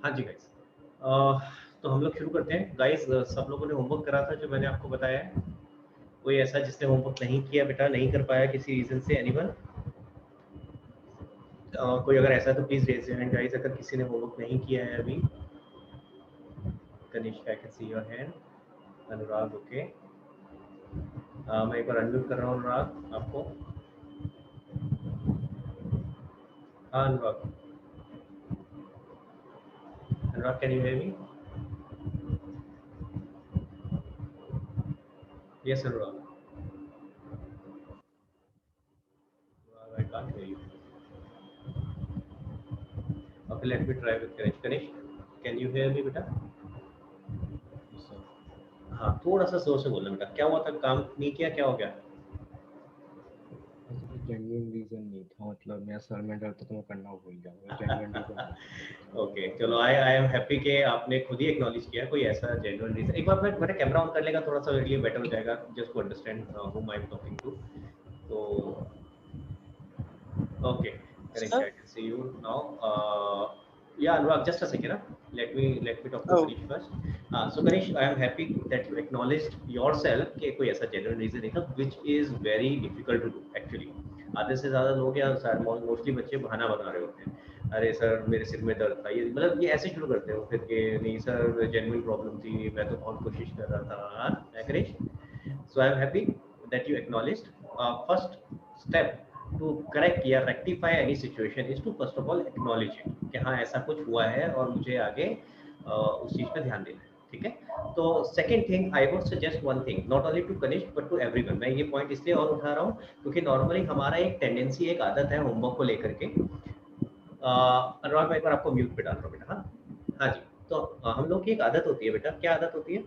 हाँ जी गाइस, तो हम लोग शुरू करते हैं गाइस। सब लोगों ने होमवर्क करा था जो मैंने आपको बताया है? कोई ऐसा जिसने होमवर्क नहीं किया बेटा, नहीं कर पाया किसी रीजन से? एनीवन? कोई अगर ऐसा है तो please raise your hand guys, अगर किसी ने होमवर्क नहीं किया है अभी। Kanishk, I can see your hand. Anurag, okay. मैं एक बार अनम्यूट कर रहा हूँ अनुराग आपको। हाँ Anurag, Anurag can you hear me? Yes Anurag, I can't hear you. Okay, let me try with Kanishk. Kanishk, can you hear me बेटा? सर हाँ, थोड़ा सा जोर से बोलना बेटा। क्या हुआ था, काम नहीं किया, क्या हो गया? ऐसा कोई जेन्युइन रीजन नहीं था, मतलब मैं सर में डरता तो मैं करना भूल गया, जेन्युइन रीजन नहीं था। ओके चलो, आई एम हैप्पी कि आपने खुद ही एक्नॉलेज किया कोई ऐसा जेन्युइन रीजन। एक बार मेरा कैमरा ऑन कर लेगा, थोड़ा सा मेरे लिए बेटर हो जाएगा, just to understand whom I am talking to. तो okay Kanishk, Sir? I can see you now. या Anurag, just a second, let me talk to Oh, Kanish first. So Kanish, I am happy that you acknowledged yourself कि कोई ऐसा genuine reason नहीं था, which is very difficult to do actually. आधे से ज़्यादा लोग या मोस्टली बच्चे बहाना बना रहे होते हैं। अरे सर मेरे सिर में दर्द था, ये मतलब ये ऐसे शुरू करते हो फिर कि नहीं सर जेन्युइन प्रॉब्लम थी, मैं तो बहुत कोशिश कर रहा था। Kanish, so I am happy that you acknowledged. First step to correct या rectify any situation is to first of all acknowledge it कि हाँ ऐसा कुछ हुआ है और मुझे आगे उस चीज़ पर ध्यान देना है। ठीक है, तो second thing I would suggest one thing, not only to Kanishk but to everyone. मैं ये पॉइंट इसलिए और उठा रहा हूँ क्योंकि नॉर्मली हमारा एक टेंडेंसी, एक आदत है होमवर्क को लेकर के। अनुराग, मैं एक बार आपको म्यूट पे डाल रहा हूँ बेटा। हाँ हाँ जी, तो हम लोग की एक आदत होती है बेटा। क्या आदत होती है?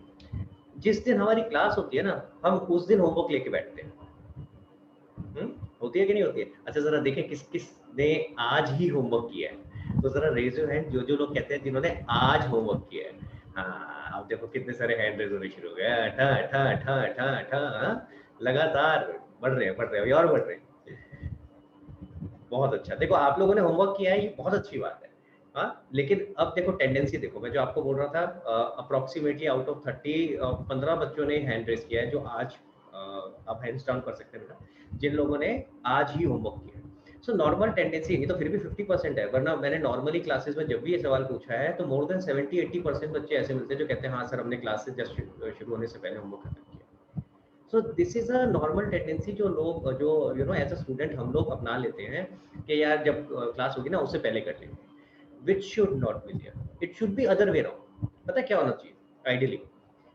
जिस दिन हमारी क्लास होती है ना, हम उस दिन होमवर्क लेके बैठते हैं। होती है कि नहीं होती है? अच्छा जरा देखें किस किस ने आज ही होमवर्क किया है, तो जरा रेज योर हैंड जो जो लोग कहते हैं जिन्होंने आज होमवर्क किया है। हाँ, अब देखो कितने सारे हैंड रेज होने शुरू हो गए। अठा अठा अठा अठा अठा, हाँ, लगातार बढ़ रहे हैं, अभी और बढ़ रहे हैं। बहुत अच्छा, देखो आप लोगों ने होमवर्क किया है, ये बहुत अच्छी बात है। हाँ, लेकिन अब देखो टेंडेंसी देखो, मैं जो आपको बोल रहा था अप्रोक्सीमेटली आउट ऑफ 30 15 बच्चों ने हैंड रेज किया है जो आज, आप हैंड्स डाउन कर सकते हैं बेटा जिन लोगों ने आज ही होमवर्क किया है। सो नॉर्मल टेंडेंसी नहीं तो फिर भी 50% है, वरना मैंने नॉर्मली क्लासेस में जब भी ये सवाल पूछा है तो मोर देन 70-80% बच्चे ऐसे मिलते हैं जो कहते हैं हाँ सर हमने क्लासेस जस्ट शुरू होने से पहले होमवर्क खत्म किया। So this is a normal tendency जो लोग जो you know as a student हम लोग अपना लेते हैं कि यार जब क्लास होगी ना उससे पहले कर लेंगे, which should not be there, it should be other way round. पता है क्या होना चाहिए आइडियली?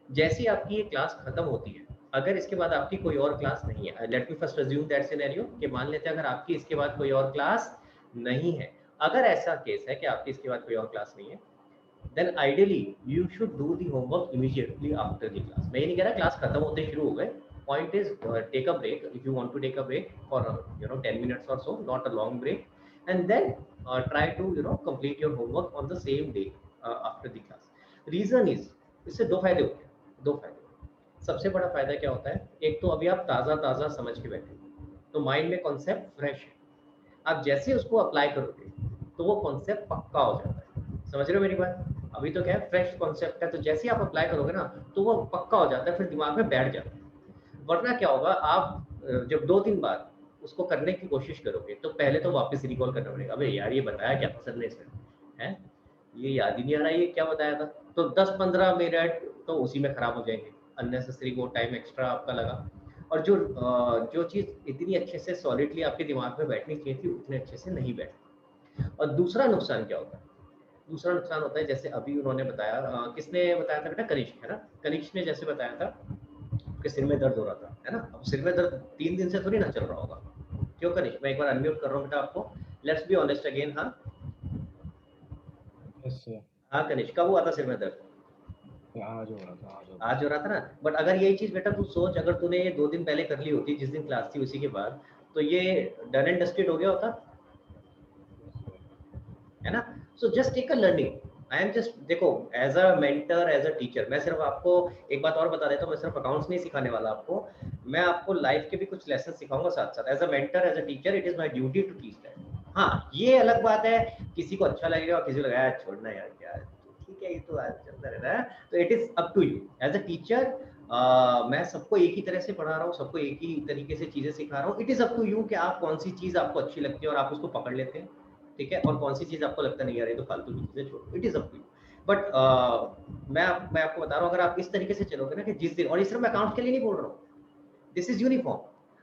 जैसी आपकी ये क्लास खत्म होती है, अगर इसके बाद आपकी कोई और क्लास नहीं है, let me first assume that scenario कि मान लेते हैं अगर आपकी इसके बाद कोई और क्लास नहीं है, अगर ऐसा केस है कि आपकी इसके बाद कोई और क्लास नहीं है, then ideally you should do the homework immediately after the class. मैं ये नहीं कह रहा क्लास खत्म होते शुरू हो गए। Point is take a break if you want to take a break for 10 minutes or so, not a long break, and then try to complete your homework on the same day after the class. Reason is इससे दो फायदे होते हैं, दो फायदे। सबसे बड़ा फायदा क्या होता है? एक तो अभी आप ताज़ा ताज़ा समझ के बैठे, तो माइंड में कॉन्सेप्ट फ्रेश है। आप जैसे उसको अप्लाई करोगे तो वो कॉन्सेप्ट पक्का हो जाता है। समझ रहे हो मेरी बात? अभी तो क्या है, फ्रेश कॉन्सेप्ट है, तो जैसे ही आप अप्लाई करोगे ना तो वो पक्का हो जाता है, फिर दिमाग में बैठ जाता है। वरना क्या होगा, आप जब 2 दिन बाद उसको करने की कोशिश करोगे तो पहले तो वापस रिकॉल करना पड़ेगा, अबे यार ये बताया क्या था सर ने इसमें, है ये याद ही नहीं आ रहा ये क्या बताया था। तो 10-15 मिनट तो उसी में खराब हो जाएंगे, अननेसेसरी वो टाइम एक्स्ट्रा आपका लगा। और जो चीज़ इतनी अच्छे से सॉलिडली आपके दिमाग में बैठनी चाहिए थी उतने अच्छे से नहीं बैठी। और दूसरा नुकसान क्या होता है? दूसरा नुकसान होता है जैसे अभी उन्होंने बताया, किसने बताया था बेटा? कनिष्क, है ना? कनिष्क ने जैसे बताया था कि सिर में दर्द हो रहा था, है ना? अब सिर में दर्द 3 दिन से थोड़ी ना चल रहा होगा, क्यों कनिष्क? मैं एक बार अनम्यूट कर रहा हूँ बेटा आपको, लेट्स बी ऑनेस्ट अगेन। हाँ यस सर, हाँ कनिष्क, कब हुआ था सिर में दर्द? आज हो रहा था, आज हो रहा था ना? बट अगर यही चीज बेटा तू सोच, अगर तूने ये 2 दिन पहले कर ली होती जिस दिन क्लास थी उसी के बाद, तो ये डन एंड डस्टेड हो गया होता, यस सर। है ना? So just take a learning. I am just, देखो as a mentor, as a teacher, मैं सिर्फ आपको एक बात और बता देता हूँ, मैं सिर्फ अकाउंट्स नहीं सिखाने वाला आपको, मैं आपको लाइफ के भी कुछ लेसन सिखाऊंगा साथ साथ। As a mentor, as a teacher, it is my duty to teach that. हाँ ये अलग बात है, किसी को अच्छा लगेगा और किसी को लगेगा छोड़ना यार क्या, ठीक है ये तो आज चलता रहता है। तो it is up to you as a teacher. मैं सबको एक ही तरह से पढ़ा रहा हूँ, सबको एक ही तरीके से चीजें सिखा रहा हूँ। It is up to you कि आप कौन सी चीज आपको अच्छी लगती है और आप उसको पकड़ लेते हैं, ठीक है, और कौन सी चीज आपको लगता नहीं यार ये तो फालतू की चीजें छोड़ो। It is up to you. But मैं आपको बता रहा हूँ, अगर आप इस तरीके से चलोगे ना कि जिस दिन, और इस सिर्फ मैं अकाउंट के लिए नहीं बोल रहा हूँ, दिस इज यूनिफॉर्म।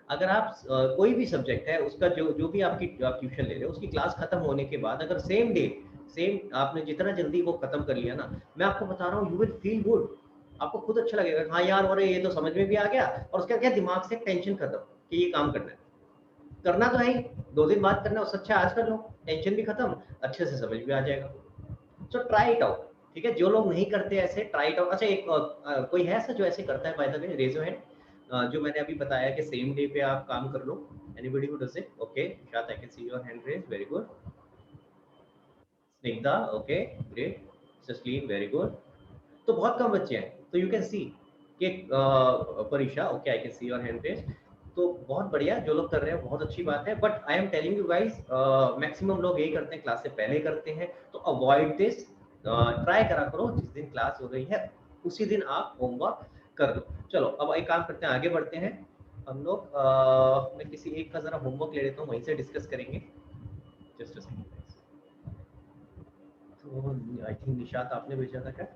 अगर आप कोई भी सब्जेक्ट है उसका जो जो भी आपकी आप ट्यूशन ले रहे हो उसकी क्लास खत्म होने के बाद अगर सेम डे सेम आपने जितना जल्दी वो खत्म कर लिया ना, मैं आपको बता रहा हूँ यू विल फील गुड। आपको खुद अच्छा लगेगा, हाँ यार अरे ये तो समझ में भी आ गया, और उसका क्या दिमाग से टेंशन खत्म कि ये काम करना है, करना तो है ही, 2 दिन बाद करना है, उससे अच्छा आज कर लो, टेंशन भी खत्म, अच्छे से समझ भी आ जाएगा। सो ट्राई इट आउट, ठीक है। जो लोग नहीं करते ऐसे, ट्राई इट आउट। अच्छा एक कोई है ऐसा जो ऐसे करता है, by the way raise your hand, जो मैंने अभी बताया कि सेम डे पे आप काम कर लो। Anybody who does it? Okay शायद I can see your hand raise, very good. Snigdha, okay great. Jasleen, very good. तो बहुत कम बच्चे हैं, तो यू कैन सी कि परीक्षा, okay I can see your hand raise. तो बहुत बढ़िया, जो लोग कर रहे हैं बहुत अच्छी बात है। But I am telling you guys, maximum लोग यही करते हैं, क्लास से पहले करते हैं, तो अवॉइड दिस। ट्राई करा करो जिस दिन क्लास हो रही है उसी दिन आप होमवर्क कर लो। चलो अब एक काम करते हैं, आगे बढ़ते हैं हम लोग। मैं किसी एक का जरा होमवर्क ले लेता हूँ, वहीं से डिस्कस करेंगे। Just a second. तो आई थिंक निशात आपने भेजा था क्या?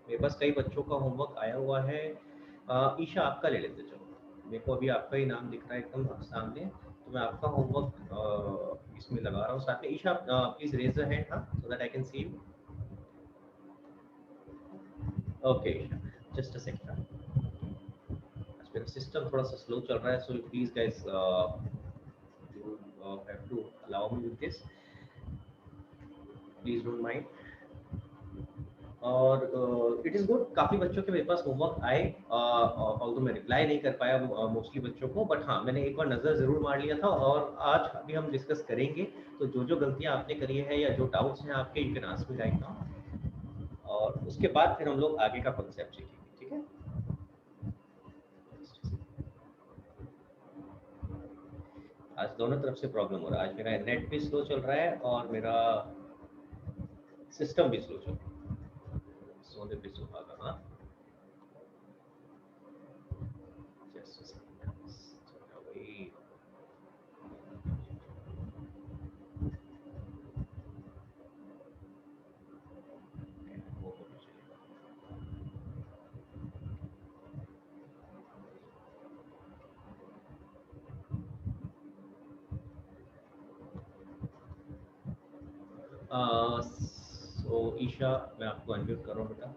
मेरे पास कई बच्चों का होमवर्क आया हुआ है। ईशा आपका ले लेते चलो, मेरे को अभी आपका ही नाम दिख रहा है एकदम सामने, तो मैं आपका होमवर्क इसमें लगा रहा हूँ साथ में। Esha please raise the hand, हाँ, so that I can see you. Okay Esha, just a second. मेरा सिस्टम थोड़ा सा स्लो चल रहा है, so please guys you have to allow me with this, please don't mind. और इट इज़ गुड, काफ़ी बच्चों के मेरे पास होमवर्क आए, ऑल्दो मैं रिप्लाई नहीं कर पाया मोस्टली बच्चों को, बट हाँ मैंने एक बार नज़र ज़रूर मार लिया था। और आज अभी हम डिस्कस करेंगे, तो जो जो गलतियाँ आपने करी है या जो डाउट्स हैं आपके, you can ask me right now, और उसके बाद फिर हम लोग आगे का कॉन्सेप्ट सीखेंगे, ठीक है। आज दोनों तरफ से प्रॉब्लम हो रहा है, आज मेरा नेट भी स्लो चल रहा है और मेरा सिस्टम भी स्लो चल रहा है, सोने पे सुहागा। हाँ जस्ट वही। सो ईशा मैं आपको अनम्यूट कर रहा हूँ बेटा।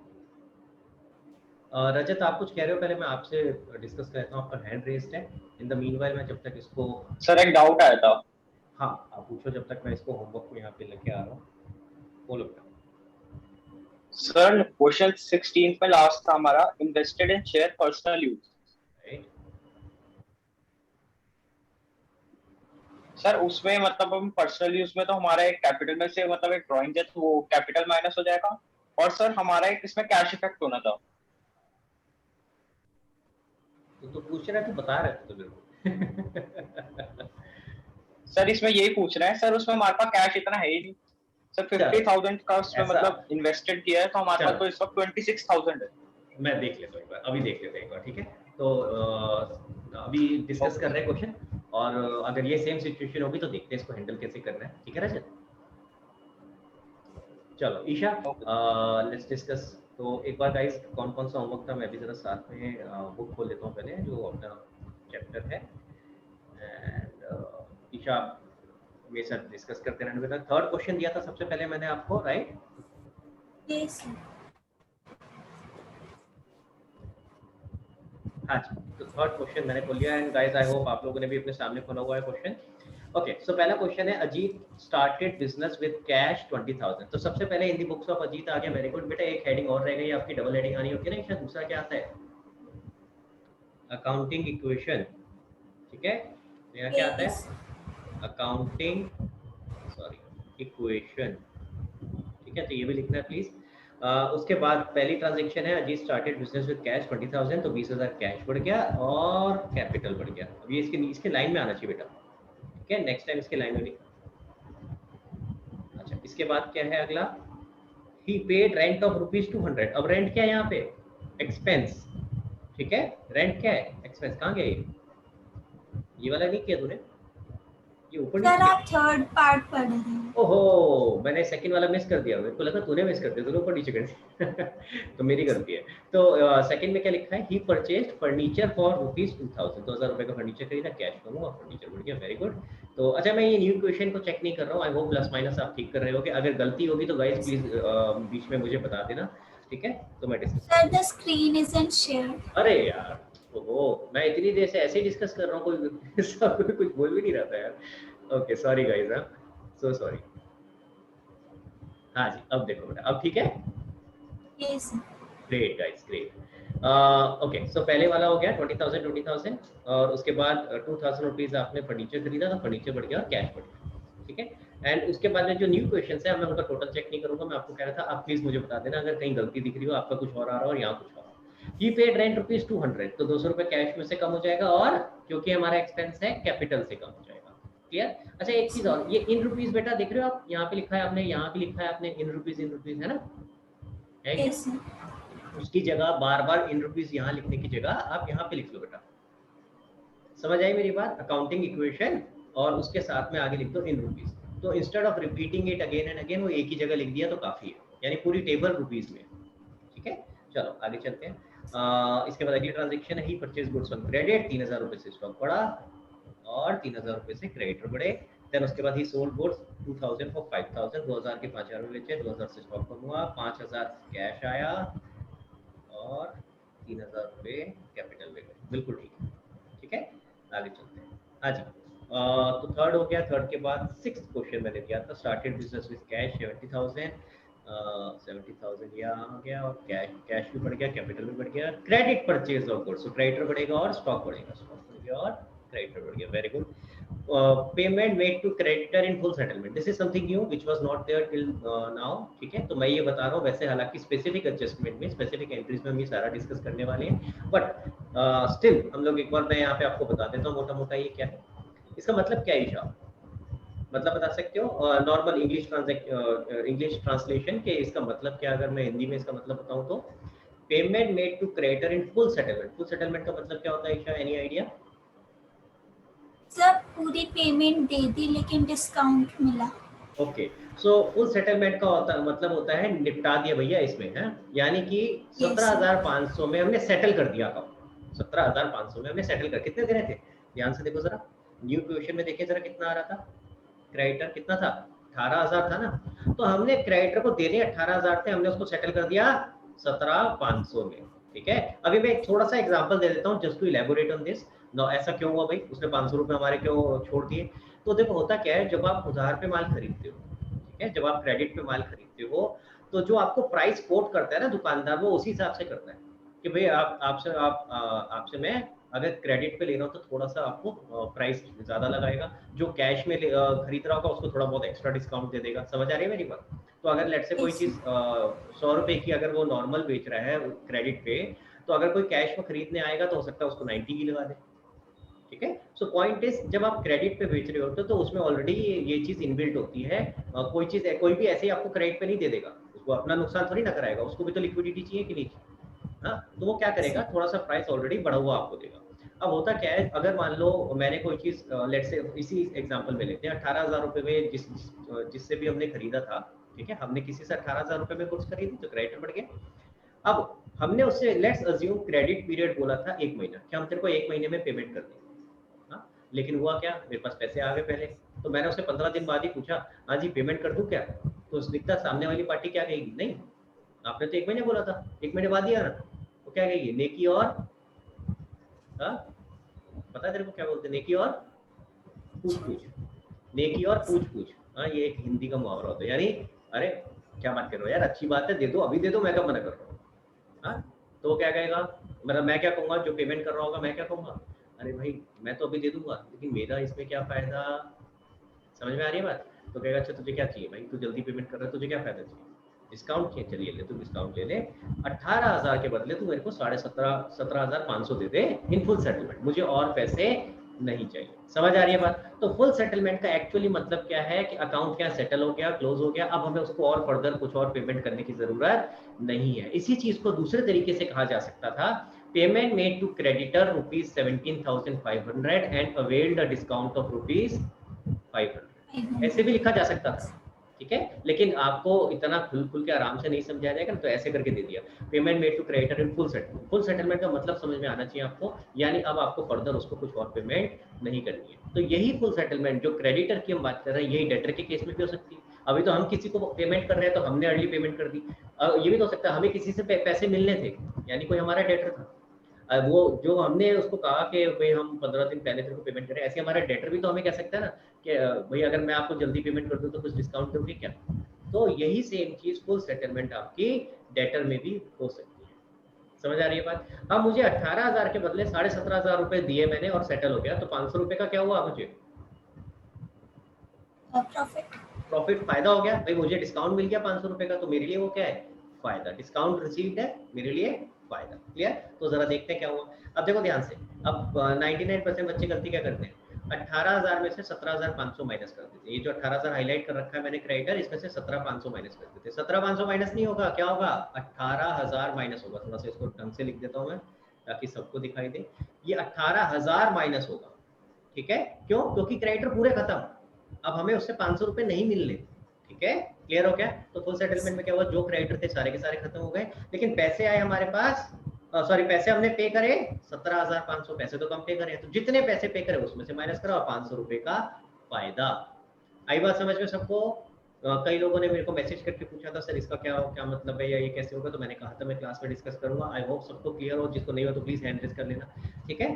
रजत आप कुछ कह रहे हो, पहले मैं आपसे डिस्कस करता हूँ, आपका हैंड रेस्ड है। इन द मीनवाइल मैं जब तक इसको, सर एक डाउट आया था। हाँ आप पूछो, जब तक मैं इसको होमवर्क को यहाँ पे लेके आ रहा हूँ। बोलो बेटा। सर क्वेश्चन 16 में लास्ट था हमारा, invested in share personal use. Right, sir उसमें मतलब हम पर्सनल यूज में तो हमारा एक कैपिटल में से मतलब एक ड्राइंग है तो वो कैपिटल माइनस हो जाएगा, और सर हमारा एक इसमें कैश इफेक्ट होना था। तो पूछ रहा है, तो बता रहे थे तो बिल्कुल। सर इसमें यही पूछ रहे हैं सर, उसमें हमारे पास कैश इतना है ही नहीं सर। 50,000 का उसमें ऐसा, मतलब इन्वेस्टेड किया है, तो हमारे पास तो इस वक्त 26,000 है। मैं देख लेता हूँ एक बार, अभी देख लेते हैं एक बार, ठीक है। तो अभी डिस्कस कर रहे हैं क्वेश्चन, और अगर ये सेम सिचुएशन होगी तो देखते हैं इसको हैंडल कैसे करना है, ठीक है रजत। चलो ईशा, लेट्स डिस्कस। तो एक बार गाइस कौन कौन सा होमवर्क था, मैं भी जरा साथ में बुक खोल लेता हूँ पहले, जो अपना चैप्टर है। एंड ईशा मेरे साथ डिस्कस करते रहने बेटा। थर्ड क्वेश्चन दिया था सबसे पहले मैंने आपको, राइट? यस हाँ जी, तो थर्ड क्वेश्चन मैंने खोल लिया। एंड गाइस आई होप आप लोगों ने भी अपने सामने खोला हुआ है क्वेश्चन। ओके, सो पहला क्वेश्चन है, Ajit started business with cash 20,000। तो सबसे पहले in the books of Ajit आ गया, वेरी गुड बेटा। एक हेडिंग और रह गई आपकी, डबल हेडिंग आनी होती है ना। शायद दूसरा क्या आता है, अकाउंटिंग इक्वेशन, ठीक है। तो यहाँ क्या आता है, अकाउंटिंग, सॉरी, इक्वेशन, ठीक है। तो ये भी लिखना है प्लीज। उसके बाद पहली ट्रांजेक्शन है, Ajit started business with cash 20,000, तो 20,000 कैश बढ़ गया और कैपिटल बढ़ गया। अब ये इसके लाइन में आना चाहिए बेटा, ठीक है, नेक्स्ट टाइम इसके लाइन में लिख। अच्छा, इसके बाद क्या है अगला, ही पेड रेंट ऑफ ₹200। अब रेंट क्या है यहाँ पे, एक्सपेंस, ठीक है, रेंट क्या है, एक्सपेंस। कहाँ गया ये वाला नहीं किया तूने, ये ऊपर सर आप थर्ड पार्ट पढ़ रहे हैं। ओहो, मैंने सेकंड वाला मिस कर दिया, मेरे को लगा तूने मिस कर दिया, तूने ऊपर नीचे कर दिया तो मेरी गलती है। तो सेकंड में क्या लिखा है, ही परचेज्ड फर्नीचर फॉर ₹2,000, 2,000 रुपए का फर्नीचर खरीदा, कैश करूंगा, फर्नीचर बढ़ गया, वेरी गुड। तो अच्छा, मैं ये न्यू क्वेश्चन को चेक नहीं कर रहा हूँ, आई होप प्लस माइनस आप ठीक कर रहे होगे। अगर गलती होगी तो गाइस प्लीज बीच में मुझे बता देना, ठीक है। तो मैं discuss, sir the screen isn't shared. अरे यार ओहो, मैं इतनी देर से ऐसे ही डिस्कस कर रहा हूँ, कोई कुछ बोल भी नहीं रहा था यार। Okay sorry guys, so sorry. हाँ जी, अब देखो बेटा, अब ठीक है, yes great guys, great. Okay, so पहले वाला हो गया 20,000 और उसके बाद 2,000 रुपीज आपने फर्नीचर खरीदा, तो फर्नीचर बढ़ गया और कैश बढ़ गया, ठीक है। एंड उसके बाद में जो न्यू क्वेश्चन है, मैं उनका टोटल चेक नहीं करूंगा, मैं आपको कह रहा था आप प्लीज मुझे बता देना अगर कहीं गलती दिख रही हो, आपका कुछ और आ रहा हो और यहाँ कुछ और। ही पेड रेंट ₹200, तो 200 रुपए कैश में से कम हो जाएगा, और क्योंकि हमारा एक्सपेंस है कैपिटल से कम हो जाएगा, क्लियर। अच्छा, एक चीज और, ये इन रुपीज बेटा देख रहे हो आप, यहाँ पे लिखा है आपने, यहाँ पे लिखा है आपने इन रुपीज है ना, है क्या? यस उसकी जगह बार बार इन रुपीज यहाँ लिखने की जगह आप यहाँ पे लिख लो बेटा, समझ आई मेरी बात, अकाउंटिंग इक्वेशन, और उसके साथ में आगे लिख दो इन रुपीज। तो instead of repeating it again and again, वो एक ही जगह लिख दिया तो काफी है, यानी पूरी टेबल रुपीज में, ठीक है। चलो आगे चलते हैं। इसके बाद अगली ट्रांजेक्शन है, ही परचेज गुड्स ऑन क्रेडिट, 3,000 रुपए से स्टॉक बढ़ा और 3,000 रुपए से क्रेडिटर बढ़े। देन उसके बाद ही सोल्ड गुड्स 2,000 फॉर 5,000, 2,000 के 5,000 बेचे, 2,000 से स्टॉक कम हुआ, 5,000 कैश आया और 3,000 रुपए कैपिटल में गए, बिल्कुल ठीक है, ठीक है। आगे चलते हैं, हाँ जी। तो थर्ड हो गया, थर्ड के बाद सिक्स्थ क्वेश्चन मैंने दिया था, स्टार्टेड बिजनेस विद कैश 70,000, 70,000 यहाँ आ गया और कैश भी बढ़ गया, कैपिटल भी बढ़ गया, credit purchase of goods, creditor बढ़ेगा और स्टॉक बढ़ेगा, स्टॉक बढ़ गया और क्रेडिटर बढ़ गया, very good. Payment made to creditor in full settlement, this is something new which was not there till now, ठीक है। तो मैं ये बता रहा हूँ, वैसे हालांकि स्पेसिफिक एडजस्टमेंट में, स्पेसिफिक एंट्रीज में हम ये सारा डिस्कस करने वाले हैं, बट स्टिल हम लोग एक बार मैं यहाँ पे आपको बता देता हूँ मोटा मोटा ये क्या है, इसका मतलब क्या है, ईशा मतलब बता सकते हो नॉर्मल इंग्लिश ट्रांसलेशन के इसका मतलब क्या, अगर मैं हिंदी में इसका मतलब बताऊं तो payment made to creditor in full settlement, full settlement का मतलब क्या होता है ईशा, एनी आइडिया? सब पूरी पेमेंट दे दी लेकिन डिस्काउंट मिला। ओके, सो फुल सेटलमेंट का मतलब होता है निपटा दिया भैया इसमें, है यानी कि 17,500 में हमने सेटल कर दिया अकाउंट, 17,500 में हमने सेटल कर, कितने देने थे, ध्यान से देखो जरा, न्यू क्वेश्चन में देखिए जरा कितना आ रहा था, क्रेडिटर कितना था, 18,000 था ना, तो हमने क्रेडिटर को देने 18,000 थे, हमने उसको सेटल कर दिया 17,500 में, ठीक है। अभी मैं थोड़ा सा एग्जांपल दे देता हूँ just to elaborate on this, no ऐसा क्यों हुआ भाई, उसने 500 रुपए हमारे क्यों छोड़ दिए। तो देखो होता क्या है, जब आप उधार पे माल खरीदते हो, ठीक है, जब आप क्रेडिट पे माल खरीदते हो, तो जो आपको प्राइस कोट करता है ना दुकानदार, वो उसी हिसाब से करता है कि भाई आपसे मैं अगर क्रेडिट पे ले रहा हूँ तो थोड़ा सा आपको प्राइस ज्यादा लगाएगा, जो कैश में खरीद रहा होगा उसको थोड़ा बहुत एक्स्ट्रा डिस्काउंट दे देगा, समझ आ रही है मेरी बात। तो अगर लेट से कोई चीज 100 रुपए की अगर वो नॉर्मल बेच रहा है क्रेडिट पे, तो अगर कोई कैश में खरीदने आएगा तो हो सकता है उसको 90 की लगा दे, ठीक है। सो पॉइंट इज, जब आप क्रेडिट पे बेच रहे होते हो तो उसमें ऑलरेडी ये चीज इनबिल्ट होती है, कोई चीज कोई भी ऐसे ही आपको क्रेडिट पे नहीं दे देगा, उसको अपना नुकसान थोड़ी ना कराएगा, उसको भी तो लिक्विडिटी चाहिए कि नहीं, हाँ, तो वो क्या करेगा, थोड़ा सा प्राइस ऑलरेडी बढ़ा हुआ आपको देगा। अब होता क्या है, अगर मान लो मैंने कोई चीज लेट से इसी एग्जांपल में लेते हैं, 18,000 रुपए में जिससे भी हमने खरीदा था, ठीक है, हमने किसी से 18,000 रुपए में गुड्स खरीदी तो क्रेडिट बढ़ गया। अब हमने उससे लेट्स अज्यूम क्रेडिट पीरियड बोला था 1 महीना, क्या हम तेरे को 1 महीने में पेमेंट कर दें, हाँ, लेकिन हुआ क्या, मेरे पास पैसे आ गए पहले, तो मैंने उससे 15 दिन बाद ही पूछा, हाँ जी पेमेंट कर दूं क्या, तो दिखता सामने वाली पार्टी क्या कहेगी, नहीं आपने तो 1 महीने बोला था, 1 महीने बाद दिया ना, तो क्या कहेगी, नेकी और पता है तेरे को क्या बोलते हैं, नेकी और पूछ पूछ, नेकी और पूछ पूछ, हाँ, ये एक हिंदी का मुहावरा होता है, यानी अरे क्या बात कर रहे हो यार, अच्छी बात है दे दो, अभी दे दो, मैं कब मना कर रहा हूँ, हाँ, तो वो क्या कहेगा, मतलब मैं क्या कहूँगा, जो पेमेंट कर रहा होगा मैं क्या कहूँगा, अरे भाई मैं तो अभी दे दूंगा लेकिन मेरा इसमें क्या फायदा, समझ में आ रही है बात। तो कहेगा अच्छा तुझे क्या चाहिए भाई, तू जल्दी पेमेंट कर रहा है, तुझे क्या फायदा चाहिए, डिस्काउंट किया, चलिए ले तू डिस्काउंट ले ले, 18,000 के बदले तू मेरे को 17,500 दे दे इन फुल सेटलमेंट, मुझे और पैसे नहीं चाहिए। समझ आ रही है बात? तो फुल सेटलमेंट का एक्चुअली मतलब क्या है कि अकाउंट क्या सेटल हो गया, क्लोज हो गया, अब हमें उसको और फर्दर कुछ और पेमेंट करने की जरूरत नहीं है। इसी चीज को दूसरे तरीके से कहा जा सकता था, payment made to creditor ₹17,500 and availed a discount of ₹500। ऐसे भी लिखा जा सकता था, ठीक है, लेकिन आपको इतना खुल के आराम से नहीं समझाया जाएगा, तो ऐसे करके दे दिया, payment made to creditor in full settlement. Full settlement का मतलब समझ में आना चाहिए आपको, यानी अब आपको फर्दर उसको कुछ और पेमेंट नहीं करनी है। तो यही फुल सेटलमेंट जो क्रेडिटर की हम बात कर रहे हैं, यही डेटर के केस में भी हो सकती है। अभी तो हम किसी को पेमेंट कर रहे हैं तो हमने अर्ली पेमेंट कर दी, ये भी तो हो सकता है हमें किसी से पैसे मिलने थे, यानी कोई हमारा डेटर था, वो जो हमने उसको कहा कि भाई हम 15 दिन पहले तेरे को पेमेंट करें, ऐसे हमारा डेटर भी तो हमें कह सकता है ना कि भाई अगर मैं आपको जल्दी पेमेंट कर दूं तो कुछ डिस्काउंट दोगे क्या। तो यही सेम चीज फुल सेटलमेंट आपकी डेटर में भी हो सकती है। समझ आ रही है बात? अब मुझे 18,000 के बदले 17,500 रुपए दिए मैंने और सेटल हो गया, तो 500 रुपए का क्या हुआ मुझे? प्रॉफिट, फायदा हो गया भाई, मुझे डिस्काउंट मिल गया 500 रुपए का, तो मेरे लिए वो क्या है? फायदा। डिस्काउंट रिसीव्ड है, मेरे लिए फायदा। क्लियर? तो जरा देखते हैं क्या हुआ। अब देखो ध्यान से, अब 99% बच्चे गलती क्या करते हैं, 18,000 में से 17,500 माइनस कर देते हैं। ये जो 18,000 हाईलाइट कर रखा है मैंने क्रेडिटर, इसमें से 17,500 माइनस कर देते हैं। 17,500 माइनस नहीं होगा, क्या होगा? 18,000 माइनस होगा। थोड़ा सा इसको ढंग से लिख देता हूँ मैं ताकि सबको दिखाई दे। ये 18,000 माइनस होगा, ठीक है? क्यों? क्योंकि क्रेडिटर पूरे खत्म, अब हमें उससे 500 रुपए नहीं मिलने। ठीक है, क्लियर हो गया? तो फुल सेटलमेंट में क्या हुआ, जो क्रेडिटर थे सारे के सारे खत्म हो गए, लेकिन पैसे आए हमारे पास, सॉरी पैसे हमने पे करे 17,500, पैसे तो कम पे करे, तो जितने पैसे पे करे उसमें से माइनस करा और 500 रुपए का फायदा। आई बात समझ में सबको? कई लोगों ने मेरे को मैसेज करके पूछा था, सर इसका क्या मतलब है या ये कैसे होगा, तो मैंने कहा था मैं क्लास में डिस्कस करूंगा। आई होप सबको क्लियर हो, जिसको नहीं हो तो प्लीज हैंड रेज कर लेना, ठीक है?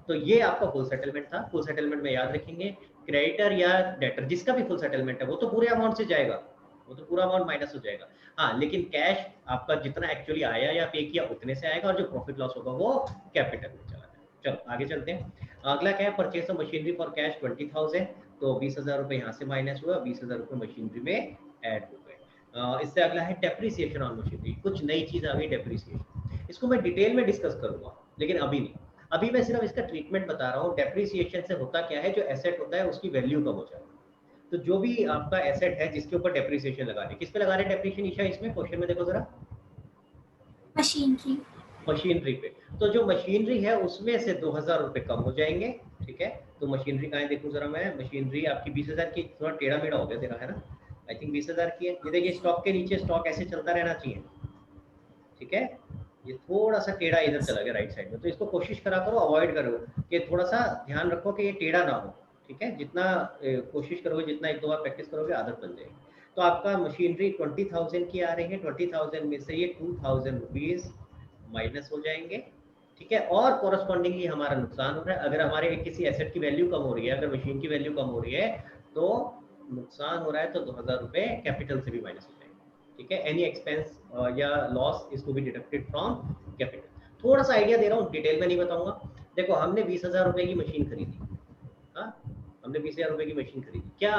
तो ये आपका फुल सेटलमेंट था। फुल सेटलमेंट में याद रखेंगे, क्रेडिटर या डेटर जिसका भी फुल सेटलमेंट है वो तो पूरे अमाउंट से जाएगा, वो तो पूरा अमाउंट माइनस हो जाएगा। हाँ, लेकिन कैश आपका जितना एक्चुअली आया या पे किया उतने से आएगा, और जो प्रॉफिट लॉस होगा वो कैपिटल में चला जाएगा। चलो आगे चलते हैं। अगला क्या है, purchase of machinery for cash 20,000, तो 20,000 रुपए यहाँ से माइनस हुआ, 20,000 रुपए मशीनरी में ऐड हो गए। इससे अगला है डेप्रिसिएशन ऑन मशीनरी, कुछ नई चीज आ गई डेप्रिसिएशन। इसको मैं डिटेल में डिस्कस करूंगा लेकिन अभी नहीं, अभी मैं सिर्फ इसका ट्रीटमेंट बता रहा हूँ। डेप्रिसिएशन से होता क्या है, जो एसेट होता है उसकी वैल्यू कम हो जाती है। तो जो भी आपका एसेट है जिसके ऊपर डेप्रिसिएशन लगा रहे, किस पे लगा रहे डेप्रिसिएशन ईशा? इसमें क्वेश्चन में देखो जरा, मशीनरी पे। तो जो मशीनरी है उसमें से 2,000 रुपए कम हो जाएंगे, ठीक है? तो मशीनरी कहाँ है देखो जरा मैं, मशीनरी आपकी 20,000 की, थोड़ा टेढ़ा मेढ़ा हो गया तेरा, है ना? आई थिंक 20,000 की है। ये देखिए स्टॉक के नीचे स्टॉक ऐसे चलता रहना चाहिए, ठीक है? ये थोड़ा सा टेढ़ा इधर चला गया राइट साइड में, तो इसको कोशिश करा करो, अवॉइड करो, कि थोड़ा सा ध्यान रखो कि ये टेढ़ा ना हो, ठीक है? जितना कोशिश करोगे, जितना एक दो बार प्रैक्टिस करोगे आदत बन जाएगी। तो आपका मशीनरी 20,000 की आ रही है, 20,000 में से ये 2,000 रुपीज माइनस हो जाएंगे, ठीक है? और कोरस्पॉन्डिंगली हमारा नुकसान हो रहा है। अगर हमारे किसी एसेट की वैल्यू कम हो रही है, अगर मशीन की वैल्यू कम हो रही है तो नुकसान हो रहा है, तो 2,000 रुपए कैपिटल से भी माइनस हो जाएंगे, ठीक है? एनी एक्सपेंस या loss is to be deducted from capital. थोड़ा सा आइडिया दे रहा हूँ, डिटेल में नहीं बताऊंगा। देखो हमने 20,000 रुपए की मशीन खरीदी, हाँ हमने 20,000 रुपए की मशीन खरीदी, क्या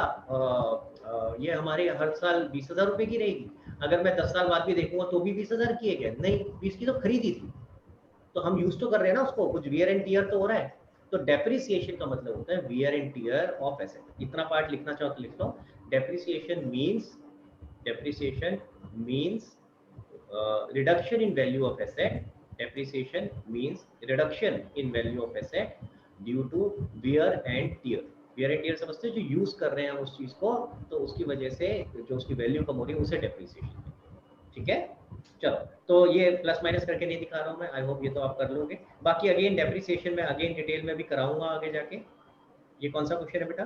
ये हमारे हर साल 20,000 रुपए की रहेगी? अगर मैं 10 साल बाद भी देखूंगा तो भी 20,000 की है क्या? नहीं, 20 की तो खरीदी थी, तो हम यूज तो कर रहे हैं ना उसको, कुछ वियर एंड टियर तो हो रहा है। तो डेप्रिसिएशन का मतलब होता है wear and tear of asset. इतना पार्ट लिखना चाहो तो लिख लो। Depreciation means reduction in value of asset. Depreciation means reduction in value of asset due to wear and tear. wear and tear समझते हैं, जो यूज कर रहे हैं उस चीज को, तो उसकी वजह से जो उसकी वैल्यू कम हो रही है उसे डेप्रिसिएशन, ठीक है? चलो, तो ये प्लस माइनस करके नहीं दिखा रहा हूँ मैं, आई होप ये तो आप कर लोगे। बाकी अगेन डेप्रिसिएशन में अगेन डिटेल में भी कराऊंगा आगे जाके। ये कौन सा क्वेश्चन है बेटा?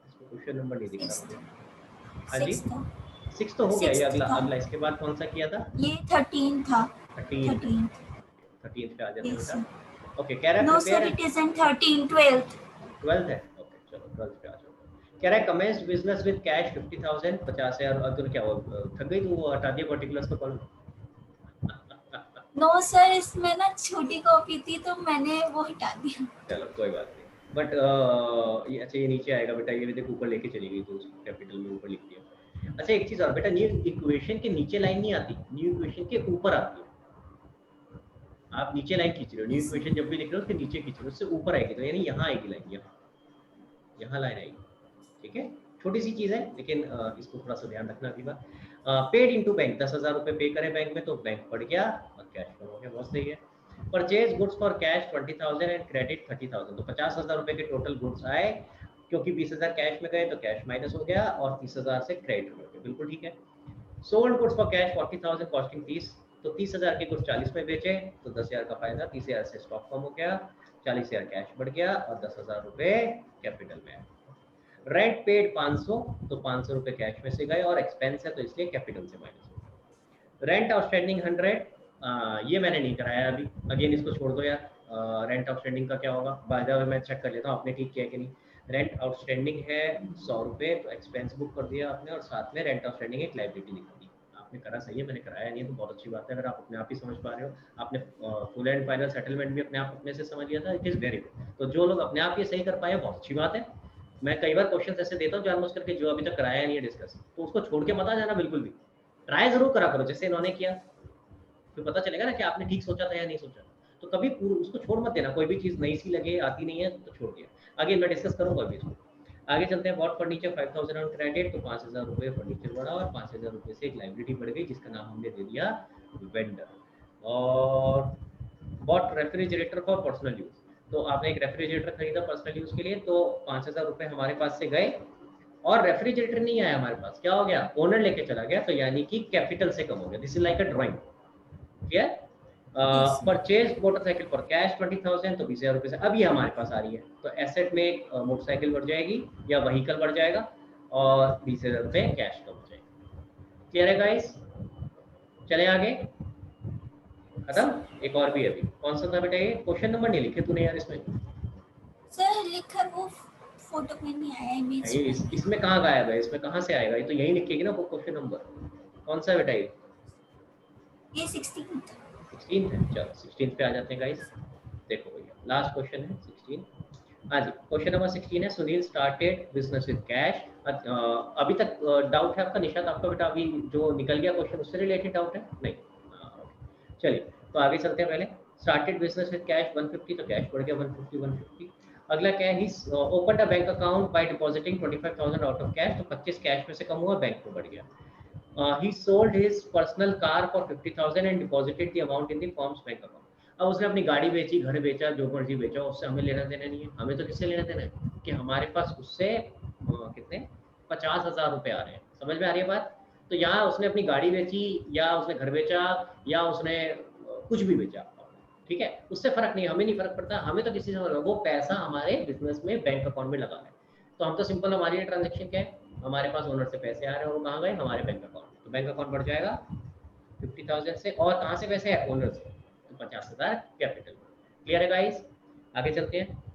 इसमें क्वेश्चन नंबर नहीं दिख रहा। हाँ जी, 6 तो हो गया। ये अगला इसके बाद कौन सा किया था? ये 13 था। 13 पे आ जाते बेटा। ओके, कह रहा है no sir, it is in 13, 12th है। ओके चलो 12th पे आ जाओ। कह रहा है कमेंस्ड बिजनेस विद कैश 50,000, 50,000। और तो क्या हुआ, थक गई तू? हटा दिया पर्टिकुलर्स को कॉलम? नो सर, इसमें ना छोटी कॉपी थी तो मैंने वो हटा दिया। चलो कोई बात नहीं, बट ये अच्छा ये नीचे आएगा बेटा, ये भी देख ऊपर लेके चली गई तो कैपिटल में ऊपर लिख दिया। अच्छा एक चीज और बेटा, न्यू इक्वेशन के नीचे लाइन नहीं आती, न्यू इक्वेशन के ऊपर आती है। आप नीचे लाइन खींच रहे हो, न्यू इक्वेशन जब भी लिख रहे हो उसके नीचे खींच रहे हो, उससे ऊपर आएगी, तो यानी यहाँ आएगी लाइन, यहाँ लाइन आएगी, ठीक है। छोटी सी चीज है लेकिन इसको थोड़ा सा ध्यान रखना अभी बात। पेड इनटू बैंक, 10,000 रुपए पे करें बैंक में तो बैंक बढ़ गया और कैश कम हो गया, बहुत सही है। Purchase goods for cash 20,000 and credit 30,000, तो 50,000 रुपए के टोटल गुड्स आए, क्योंकि 20,000 कैश में गए तो कैश माइनस हो गया और 30,000 से क्रेडिट हो गया, बिल्कुल ठीक है। Sold goods for cash 40,000 costing 30, तो 30,000 के गुड्स 40 में बेचे तो 10,000 का फायदा, 30,000 से स्टॉक कम हो गया, 40,000 कैश बढ़ गया और 10,000 रुपए कैपिटल में। रेंट पेड 500, तो 500 रुपए कैश में से गए और एक्सपेंस है तो इसलिए कैपिटल से माइनस हो गया। रेंट आउटस्टैंडिंग 100, ये मैंने नहीं कराया अभी, अगेन इसको छोड़ दो यार। रेंट आउटस्टैंडिंग का क्या होगा, बाय द वे मैं चेक कर लेता हूँ आपने ठीक किया कि नहीं। रेंट आउटस्टैंडिंग है 100 रुपए, तो एक्सपेंस बुक कर दिया आपने और साथ में रेंट आउटस्टैंडिंग एक लायबिलिटी लिख दी। आपने करा सही है, मैंने कराया नहीं है तो बहुत अच्छी बात है। अगर आप अपने आप ही समझ पा रहे हो, आपने फुल एंड फाइनल सेटलमेंट भी अपने आप अपने से समझ लिया था, इट इज़ वेरी गुड। तो जो लोग अपने आप ये सही कर पाए बहुत अच्छी बात है। मैं कई बार क्वेश्चन ऐसे देता हूँ जानबूझ करके जो अभी तक कराया नहीं है डिस्कस, तो उसको छोड़ के मत आ जाना बिल्कुल भी, ट्राई जरूर करा करो जैसे इन्होंने किया, तो पता चलेगा ना कि आपने ठीक सोचा था या नहीं सोचा। तो कभी उसको छोड़ मत देना, कोई भी चीज़ नई सी लगे आती नहीं है तो छोड़ दिया। आगे मैं डिस्कस करूंगा अभी इसको। आगे चलते हैं। बॉट फर्नीचर 5,000 ऑन क्रेडिट, तो 5,000 रुपये फर्नीचर बढ़ा और 5,000 रुपये से एक लाइबिलिटी बढ़ गई जिसका नाम हमने दे दिया वेंडर। और bought refrigerator for personal use, तो आपने एक रेफ्रिजरेटर खरीदा पर्सनल यूज के लिए, तो 5,000 रुपये हमारे पास से गए और रेफ्रिजरेटर नहीं आया हमारे पास, क्या हो गया, ओनर लेके चला गया, तो यानी कि कैपिटल से कम हो गया। This is like a drawing, clear. Purchase motorcycle for cash 20,000, तो 20,000 रुपये से अब ये हमारे पास आ रही है, तो एसेट में एक मोटरसाइकिल बढ़ जाएगी या व्हीकल बढ़ जाएगा और 20,000 रुपये कैश कम हो जाएगा। क्लियर है गाइस, चले आगे, खत्म। एक और भी अभी कौन सा था बेटा, ये क्वेश्चन नंबर नहीं लिखे तूने यार इसमें। सर लिखा वो फोटो में नहीं आया, इमेज इसमें कहाँ गायब है, इसमें कहाँ से आएगा, ये तो यही लिखेगी ना वो क्वेश्चन नंबर। कौन सा बेटा ये 16th है। चलो 16 पे आ जाते हैं गाइस। देखो भैया लास्ट क्वेश्चन है 16। हाँ जी, क्वेश्चन नंबर 16 है, Sunil started business with cash. अभी तक डाउट है आपका निशात, आपका बेटा अभी जो निकल गया क्वेश्चन उससे रिलेटेड डाउट है नहीं? चलिए तो आगे चलते हैं। पहले स्टार्टेड बिजनेस विद कैश 150, तो कैश बढ़ गया 150। अगला क्या है, he opened a bank account by depositing 25,000 out of cash, तो 25 कैश में से कम हुआ, बैंक में बढ़ गया। He sold his personal car for 50,000 and deposited the amount in the firm's bank account. अब उसने अपनी गाड़ी बेची, घर बेचा, जो मर्जी बेचा, उससे हमें लेना देना नहीं है। हमें तो किससे लेना देना है कि हमारे पास उससे कितने 50,000 रुपए आ रहे हैं। समझ में आ रही है बात? तो यहाँ उसने अपनी गाड़ी बेची या उसने घर बेचा या उसने कुछ भी बेचा, ठीक है, उससे फर्क नहीं, हमें नहीं फर्क पड़ता, हमें तो किसी से वो पैसा हमारे बिजनेस में बैंक अकाउंट में लगा है। तो हम तो सिंपल, हमारी ट्रांजेक्शन क्या है, हमारे पास ओनर से पैसे आ रहे हैं, वो कहाँ गए, हमारे बैंक अकाउंट, तो बैंक अकाउंट बढ़ जाएगा 50,000 से, और कहाँ से पैसे है, ओनर से, तो 50,000 कैपिटल। क्लियर है गाइस, आगे चलते हैं।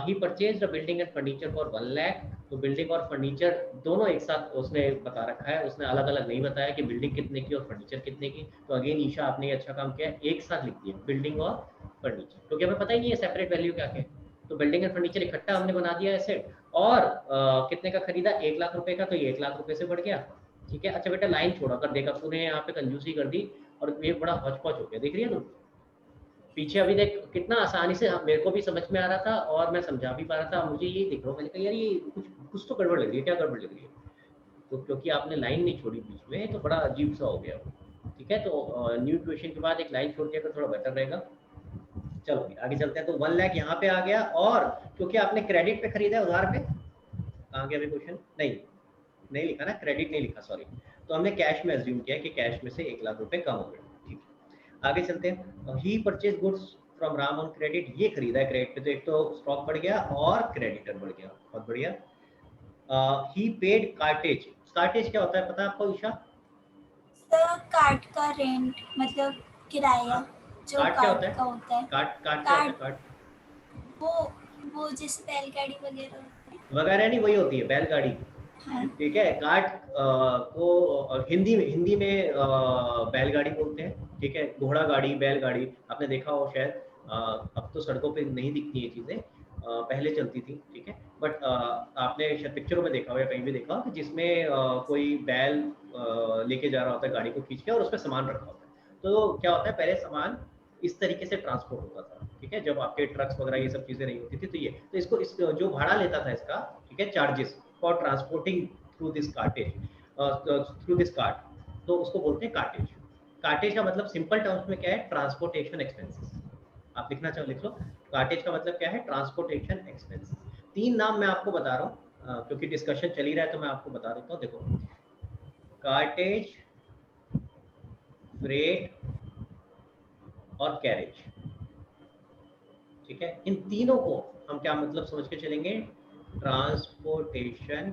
He purchased a building and furniture for 1 lakh, तो बिल्डिंग और फर्नीचर दोनों एक साथ उसने बता रखा है, उसने अलग अलग नहीं बताया कि बिल्डिंग कितने की और फर्नीचर कितने की। तो अगेन ईशा आपने ये अच्छा काम किया, एक साथ लिख दिया बिल्डिंग और फर्नीचर, क्योंकि हमें पता ही नहीं है सेपरेट वैल्यू क्या है। तो बिल्डिंग एंड फर्नीचर इकट्ठा हमने बना दिया एसेट, और कितने का खरीदा, 1 लाख रुपए का, तो ये 1 लाख रुपए से बढ़ गया, ठीक है। अच्छा बेटा लाइन छोड़ा कर देखा तूने, यहाँ पे कंजूसी कर दी और ये बड़ा हौच-पौच हो गया, देख रही है तुम पीछे, अभी देख कितना आसानी से मेरे को भी समझ में आ रहा था और मैं समझा भी पा रहा था, मुझे ये दिख रहा हूँ, मैंने कहा यार ये कुछ तो गड़बड़ लग रही है, क्या गड़बड़ लग रही है, तो क्योंकि आपने लाइन नहीं छोड़ी बीच में तो बड़ा अजीब सा हो गया, ठीक है। तो न्यू इक्वेशन के बाद एक लाइन छोड़ दिया तो थोड़ा बेटर रहेगा। चलो आगे चलते हैं। तो 1 लाख यहाँ पे आ गया, और क्योंकि आपने क्रेडिट पे खरीदा है, उधार पे, कहाँ गया अभी क्वेश्चन, नहीं लिखा ना, क्रेडिट नहीं लिखा, सॉरी, तो हमने कैश में अज्यूम किया कि कैश में से 1 लाख रुपए कम हो गए, ठीक है। आगे चलते हैं। He purchase goods from Ram on credit, ये खरीदा है क्रेडिट पे, तो एक तो स्टॉक बढ़ गया और क्रेडिटर बढ़ गया, बहुत बढ़िया। ही पेड कार्टेज, कार्टेज क्या होता है पता है आपको ईशा? सर कार्ट का रेंट, मतलब किराया, जो कार्ट क्या होता कार्ट का होता है, कार्ट क्या होता है? कार्ट वो जैसे बैलगाड़ी वगैरह वगैरह नहीं, वही होती है बैलगाड़ी, हाँ। ठीक है। कार्ट को हिंदी में बैलगाड़ी बोलते हैं, ठीक है। घोड़ा गाड़ी, बैलगाड़ी आपने देखा हो शायद, अब तो सड़कों पे नहीं दिखती ये चीज़ें, पहले चलती थी, ठीक है। बट आपने शायद पिक्चरों में देखा हो या कहीं भी देखा हो कि जिसमें कोई बैल लेके जा रहा होता है गाड़ी को खींच के और उसमें सामान रखा होता है। तो क्या होता है, पहले सामान इस तरीके से ट्रांसपोर्ट होता था, ठीक है, जब आपके ट्रक्स वगैरह ये सब चीज़ें नहीं होती थी। तो ये तो इसको इस जो भाड़ा लेता था इसका, ठीक है, charges for transporting through this cartage, through this cart, तो उसको बोलते हैं कार्टेज। कार्टेज का मतलब सिंपल टर्म्स में क्या है, ट्रांसपोर्टेशन एक्सपेंसेस। आप लिखना चाहो लिख लो, कार्टेज का मतलब क्या है, ट्रांसपोर्टेशन एक्सपेंसेस। 3 नाम मैं आपको बता रहा हूँ क्योंकि डिस्कशन चल ही रहा है तो मैं आपको बता देता हूँ। देखो, कार्टेज, फ्रेट और कैरेज, ठीक है। इन तीनों को हम क्या मतलब समझ के चलेंगे, ट्रांसपोर्टेशन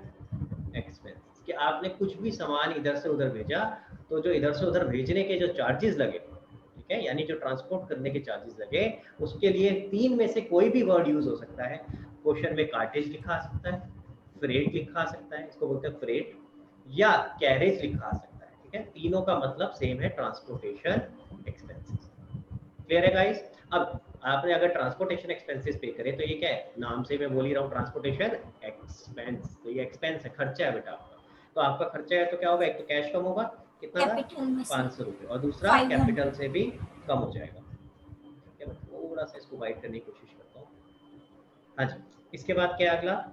एक्सपेंस। कि आपने कुछ भी सामान इधर से उधर भेजा तो जो इधर से उधर भेजने के जो चार्जेस लगे, ठीक है, यानी जो ट्रांसपोर्ट करने के चार्जेस लगे, उसके लिए 3 में से कोई भी वर्ड यूज हो सकता है। क्वेश्चन में कार्टेज लिखा आ सकता है, फ्रेट लिखा आ सकता है, इसको बोलते हैं फ्रेट, या कैरेज लिखा आ सकता है, ठीक है। तीनों का मतलब सेम है, ट्रांसपोर्टेशन एक्सपेंसेस। क्लियर है गाइस? अब आपने अगर ट्रांसपोर्टेशन एक्सपेंसेस पे करे तो ये क्या है, नाम से मैं बोल ही रहा हूँ, ट्रांसपोर्टेशन एक्सपेंस। तो ये एक्सपेंस है, खर्चा है बेटा आपका। तो आपका खर्चा है तो क्या होगा, एक तो कैश कम होगा, कितना था, कैपिटल में से 500 रुपये, और दूसरा 500 कैपिटल से भी कम हो जाएगा। ठीक है, मैं थोड़ा सा इसको वाइड करने की कोशिश करता हूँ। हाँ जी, इसके बाद क्या अगला,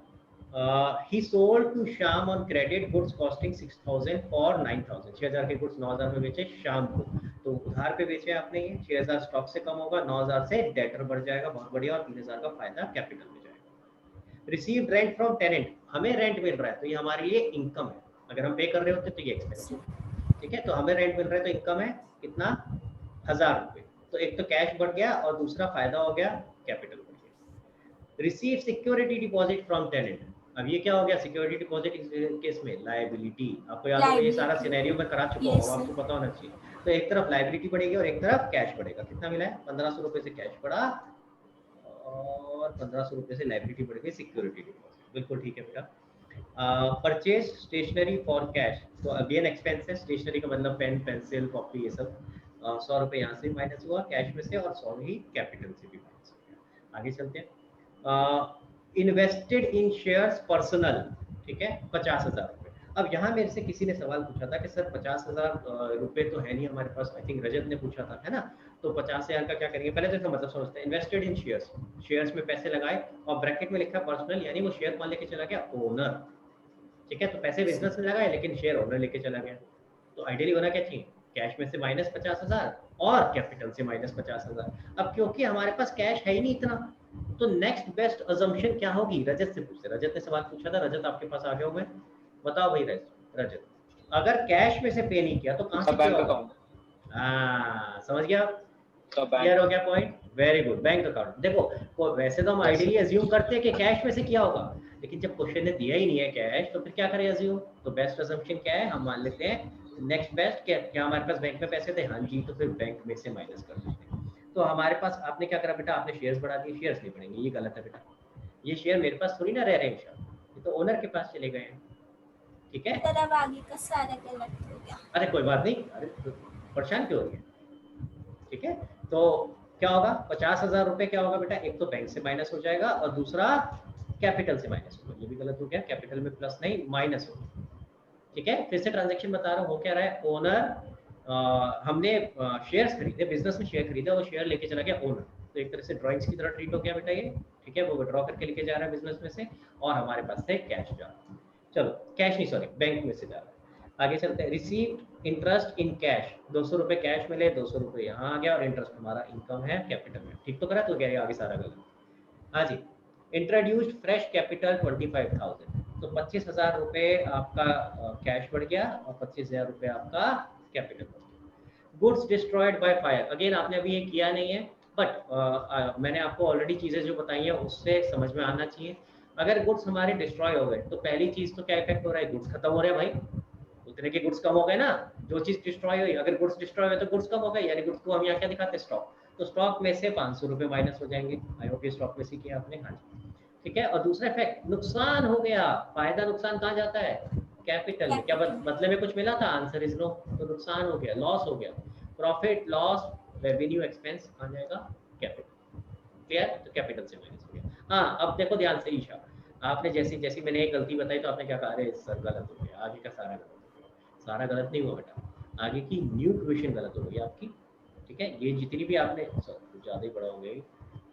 he sold to Shyam on credit goods costing 6,000 for 9,000। 6,000 के गुड्स 9,000 में बेचे श्याम को, तो उधार पे बेचे आपने ये। 6,000 स्टॉक से कम होगा, 9,000 से डेटर बढ़ जाएगा, बहुत बढ़िया, और 3,000 का फायदा कैपिटल में जाएगा। रिसीव्ड रेंट फ्रॉम टेनेंट, हमें रेंट मिल रहा है तो ये हमारे लिए इनकम है। अगर हम पे कर रहे होते तो ये एक्सपेंस है, ठीक है। तो हमें रेंट मिल रहा है तो इनकम है कितना, 1,000 रुपये। तो एक तो कैश बढ़ गया और दूसरा फायदा हो गया, कैपिटल बढ़ गया। Receive security deposit from tenant, अब ये क्या हो गया, सिक्योरिटी डिपॉजिट इस केस में लायबिलिटी। आपको याद होगा, ये सारा सिनेरियो में करा चुका हूँ, आपको पता होना चाहिए। तो एक तरफ लायबिलिटी बढ़ेगी और एक तरफ कैश बढ़ेगा। कितना मिला है, 1,500 रुपये से कैश बढ़ा और 1,500 रुपये से लायबिलिटी बढ़ गई, सिक्योरिटी डिपॉजिट। बिल्कुल ठीक है बेटा। परचेज स्टेशनरी फॉर कैश, तो अगेन एक्सपेंस है। स्टेशनरी का मतलब पेन, पेंसिल, कॉपी, ये सब। 100 रुपये यहाँ से माइनस हुआ कैश में से, और 100 ही कैपिटल से भी माइनस हो गया। आगे चलते हैं। इन्वेस्टेड इन शेयर्स पर्सनल, ठीक है, 50,000 रुपये। अब यहाँ मेरे से किसी ने सवाल पूछा था कि सर 50,000 रुपये तो है नहीं हमारे पास, आई थिंक रजत ने पूछा था, है ना। तो 50,000 का क्या करेंगे, पहले तो इसका मतलब समझते हैं। इन्वेस्टेड इन शेयर्स, शेयर्स में पैसे लगाए, और ब्रैकेट में लिखा पर्सनल, यानी वो शेयर कौन लेके चला गया, ओनर, ठीक है। तो पैसे बिजनेस में लगाए लेकिन शेयर ओनर लेके चला गया। तो आइडियली होना क्या चाहिए, कैश में से माइनस 50,000 और कैपिटल से माइनस 50,000। अब क्योंकि हमारे पास कैश है ही नहीं इतना, तो नेक्स्ट बेस्ट अजम्पशन क्या होगी, रजत से पूछते। रजत ने सवाल पूछा था, रजत आपके पास आ गया हूं मैं, बताओ भाई रजत, अगर कैश में से पे नहीं किया तो कहां से पे होगा। हाँ, समझ गया, क्लियर हो गया point, very good. Bank account, देखो वैसे तो हम आइडियली अज्यूम करते हैं कि कैश में से किया होगा, लेकिन जब क्वेश्चन ने दिया ही नहीं है कैश, तो फिर क्या करें अज्यूम। तो बेस्ट अजम्पशन क्या है, हम मान लेते हैं नेक्स्ट बेस्ट, क्या हमारे पास बैंक में पैसे थे, हाँ जी, तो फिर बैंक में से माइनस कर देते हैं। तो हमारे पास, आपने क्या करा बेटा, आपने शेयर्स बढ़ा दिए, शेयर्स नहीं बढ़ेंगे, ये गलत है बेटा। ये शेयर मेरे पास थोड़ी ना रह रहे हैं, ये तो ओनर के पास चले गए हैं, ठीक है। तरफ आगे का सारा गलत हो गया। अरे कोई बात नहीं, अरे परेशान क्यों हो रही है, ठीक है। तो क्या होगा, 50,000 रुपये क्या होगा बेटा, एक तो बैंक से माइनस हो जाएगा और दूसरा कैपिटल से माइनस होगा। ये भी गलत हो गया, कैपिटल में प्लस नहीं माइनस होगा, ठीक है। फिर से ट्रांजैक्शन बता रहा हूँ, हो क्या रहा है, ओनर, हमने शेयर्स खरीदे, बिजनेस में शेयर खरीदे, और शेयर लेके चला गया ओनर। तो एक तरह से ड्राइंग्स की तरह ट्रीट हो गया बेटा ये, ठीक है। वो विड्रॉ करके लेके जा रहा है बिजनेस में से, और हमारे पास से कैश जा रहा है। चलो, कैश नहीं, सॉरी, बैंक में से जा रहा है। आगे चलते हैं। रिसीव इंटरेस्ट इन कैश, 200 रुपये कैश मिले, 200 रुपये यहाँ आ गया, और इंटरेस्ट हमारा इनकम है कैपिटल में, ठीक तो करा, तो कह रहे आगे सारा गलत। हाँ जी। इंट्रोड्यूस्ड फ्रेश कैपिटल 25,000, तो 25,000 रुपये आपका कैश बढ़ गया और 25,000 रुपये आपका कैपिटल बढ़ गया। Goods destroyed by fire, again आपने अभी ये किया नहीं है, बट मैंने आपको ऑलरेडी चीज़ें जो बताई हैं उससे समझ में आना चाहिए। अगर गुड्स हमारे डिस्ट्रॉय हो गए तो पहली चीज़ तो क्या इफेक्ट हो रहा है, गुड्स खत्म हो रहे हैं भाई, उतने के गुड्स कम हो गए ना। जो चीज़ डिस्ट्रॉय हुई, अगर गुड्स डिस्ट्रॉय हुए तो गुड्स कम हो गए, यानी गुड्स को हम यहाँ क्या दिखाते हैं, स्टॉक। तो स्टॉक में से 500 रुपये माइनस हो जाएंगे। आई होप ये स्टॉक में से किया आपने, हाँ जी, ठीक है। और दूसरा इफेक्ट, नुकसान हो गया, फायदा नुकसान कहाँ जाता है, कैपिटल में। क्या बदले में कुछ मिला था, आंसर इज नो, तो नुकसान हो गया, लॉस हो गया। प्रॉफिट, लॉस, रेवेन्यू, एक्सपेंस आ जाएगा कैपिटल, क्लियर। तो कैपिटल से माइनस हो गया। हाँ, अब देखो ध्यान से ईशा, आपने जैसी जैसी मैंने एक गलती बताई तो आपने क्या कहा, अरे सर गलत हो गया, आगे का सारा गलत हो गया। सारा गलत नहीं हुआ बेटा, आगे की न्यू क्वेश्चन गलत हो गई आपकी। ठीक है, ये जितनी भी आपने सर कुछ ज़्यादा ही बड़ा हो गई।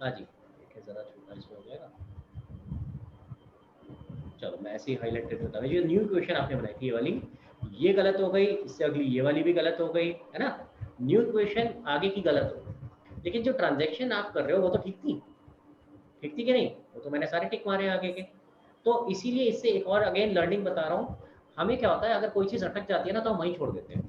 हाँ जी, देखिए ज़रा छोटा इसमें हो जाएगा। चलो मैं ऐसे ही हाईलाइट करके बता रहा हूँ। ये न्यू क्वेश्चन आपने बनाई थी, ये वाली ये गलत हो गई, इससे अगली ये वाली भी गलत हो गई, है ना। न्यू क्वेश्चन आगे की गलत हो गई, लेकिन जो ट्रांजैक्शन आप कर रहे हो वो तो ठीक थी, ठीक थी कि नहीं, वो तो मैंने सारे टिक मारे आगे के। तो इसीलिए इससे एक और अगेन लर्निंग बता रहा हूँ, हमें क्या होता है अगर कोई चीज़ अटक जाती है ना तो हम वहीं छोड़ देते हैं,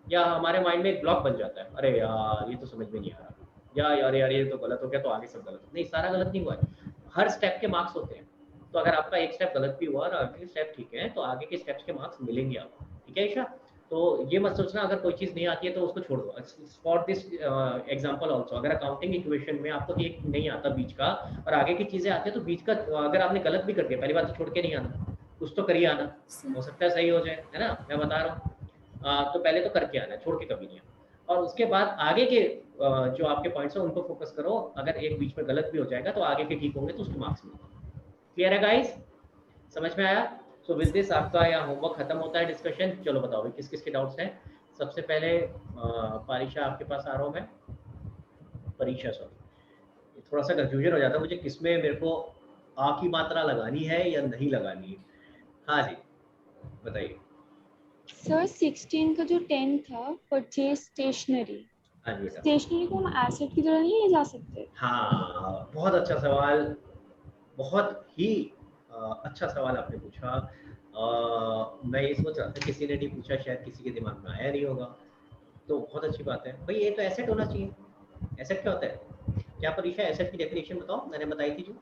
या हमारे माइंड में एक ब्लॉक बन जाता है, अरे यार ये तो समझ में नहीं आ रहा, या यार ये तो गलत हो गया, तो आगे सब गलत। नहीं, सारा गलत नहीं हुआ है, हर स्टेप के मार्क्स होते हैं। तो अगर आपका एक स्टेप गलत भी हुआ और आगे स्टेप ठीक है तो आगे के स्टेप्स के मार्क्स मिलेंगे आपको। ठीक है ईशा, तो ये मत सोचना अगर कोई चीज़ नहीं आती है तो उसको छोड़ दो। फॉर दिस एग्जांपल आल्सो, अगर अकाउंटिंग इक्वेशन में आपको एक नहीं आता बीच का और आगे की चीज़ें आती है, तो बीच का अगर आपने गलत भी कर दिया, पहली बात तो छोड़ के नहीं आना, कुछ तो करिए आना, हो सकता है सही हो जाए, है ना, मैं बता रहा हूँ। तो पहले तो करके आना है, छोड़ के कभी नहीं आना। और उसके बाद आगे के जो आपके पॉइंट्स हैं उनको फोकस करो, अगर एक बीच में गलत भी हो जाएगा तो आगे के ठीक होंगे तो उसके मार्क्स मिलेंगे। क्लियर है गाइस, समझ में आया? सो विद दिस आपका यहाँ होमवर्क खत्म होता है, डिस्कशन। चलो बताओ किस किस के डाउट्स हैं। सबसे पहले पारिशा आपके पास आ रहा हूँ मैं, परीक्षा सॉरी, थोड़ा सा कंफ्यूजन हो जाता है मुझे किसमें मेरे को आ की मात्रा लगानी है या नहीं लगानी है। हाँ जी बताइए। सर 16 का जो 10 था परचेज स्टेशनरी, हाँ जी बेटा। स्टेशनरी को हम एसेट की तरह नहीं ले जा सकते? हाँ बहुत अच्छा सवाल, बहुत ही अच्छा सवाल आपने पूछा। मैं ये सोच रहा था किसी ने नहीं पूछा, शायद किसी के दिमाग में आया नहीं होगा, तो बहुत अच्छी बात है भाई, ये तो एसेट होना चाहिए। एसेट क्या होता है? क्या परीक्षा एसेट की डेफिनेशन बताओ, मैंने बताई थी जो।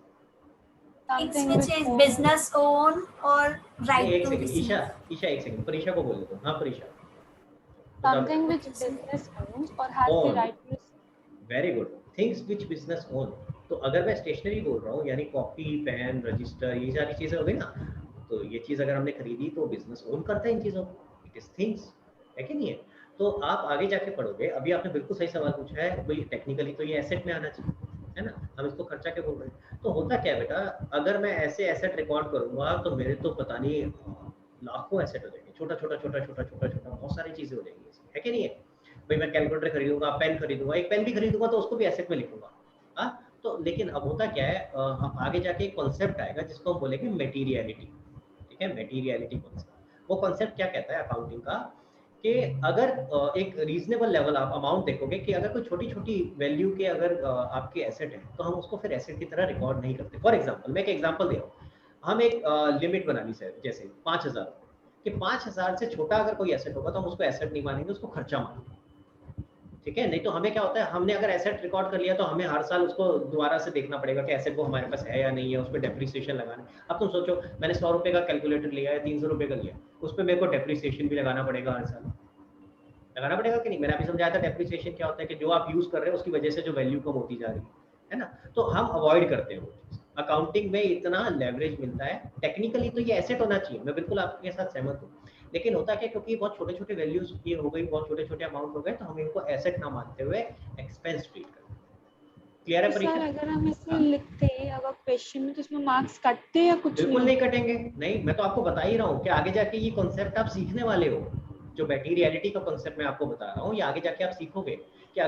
Things which is business own or right एक to सेकंड receive. ईशा एक सेकंड, परीक्षा को बोल दो। हाँ परीक्षा, something which business owns or has the right to receive. Very good, things which business own. तो अगर मैं स्टेशनरी बोल रहा हूँ यानी कॉपी पेन रजिस्टर ये सारी चीजें हो गई ना, तो ये चीज अगर हमने खरीदी तो बिजनेस ओन करता है इन चीजों को, इट इज थिंग्स, है कि नहीं है। तो आप आगे जाके पढ़ोगे, अभी आपने बिल्कुल सही सवाल पूछा है भाई, टेक्निकली तो ये एसेट में आना चाहिए, है ना, हम इसको खर्चा के बोल रहे हैं। तो होता क्या है बेटा, अगर मैं ऐसे एसेट रिकॉर्ड करूंगा तो मेरे तो पता नहीं लाखों एसेट हो जाएंगे, छोटा छोटा छोटा छोटा छोटा छोटा बहुत सारी चीजें हो जाएंगी, है कि नहीं है भाई। मैं कैलकुलेटर खरीदूंगा, पेन खरीदूंगा, एक पेन भी खरीदूंगा तो उसको भी एसेट में लिखूंगा। हाँ, तो लेकिन अब होता क्या है, हम आगे जाके एक कॉन्सेप्ट आएगा जिसको हम बोलेंगे मटेरियलिटी। ठीक है, मटेरियलिटी कॉन्सेप्ट। वो कॉन्सेप्ट क्या कहता है अकाउंटिंग का, कि अगर एक रीजनेबल लेवल आप अमाउंट देखोगे कि अगर कोई छोटी छोटी वैल्यू के अगर आपके एसेट है तो हम उसको फिर एसेट की तरह रिकॉर्ड नहीं करते। फॉर एग्जांपल मैं एक एग्जांपल दे रहा हूँ, हम एक लिमिट बना ली सर, जैसे 5000 कि 5000 से छोटा अगर कोई एसेट होगा तो हम उसको एसेट नहीं मानेंगे, उसको खर्चा मानेंगे। ठीक है, नहीं तो हमें क्या होता है, हमने अगर एसेट रिकॉर्ड कर लिया तो हमें हर साल उसको दोबारा से देखना पड़ेगा कि एसेट वो हमारे पास है या नहीं है, उस पर डेप्रिसिएशन लगाना। अब तुम सोचो मैंने 100 रुपए का कैलकुलेटर लिया है, 300 रुपए का लिया, उस पर मेरे को डेप्रिसिएशन भी लगाना पड़ेगा, हर साल लगाना पड़ेगा कि नहीं। मैंने अभी समझाया था डेप्रिसिएशन क्या होता है, कि जो आप यूज कर रहे हैं उसकी वजह से जो वैल्यू कम होती जा रही है ना, तो हम अवॉइड करते हैं वो चीज। अकाउंटिंग में इतना लेवरेज मिलता है, टेक्निकली तो ये एसेट होना चाहिए, मैं बिल्कुल आपके साथ सहमत हूँ, लेकिन होता क्या, क्योंकि बहुत छोटे छोटे वैल्यूज ये हो गई, बहुत छोटे छोटे अमाउंट हो गए, तो हम इनको एसेट ना मानते हुए एक्सपेंस ट्रीट करते हैं। क्लियर है तो परीक्षा? सर अगर हम इसे लिखते अगर क्वेश्चन में तो इसमें मार्क्स कटते या कुछ बिल्कुल नहीं कटेंगे, नहीं, मैं तो आपको बता ही रहा हूँ कि आगे जाके ये कॉन्सेप्ट आप सीखने वाले हो, जो मटेरियलिटी का कॉन्सेप्ट मैं आपको बता रहा हूँ, ये आगे जाके आप सीखोगे कि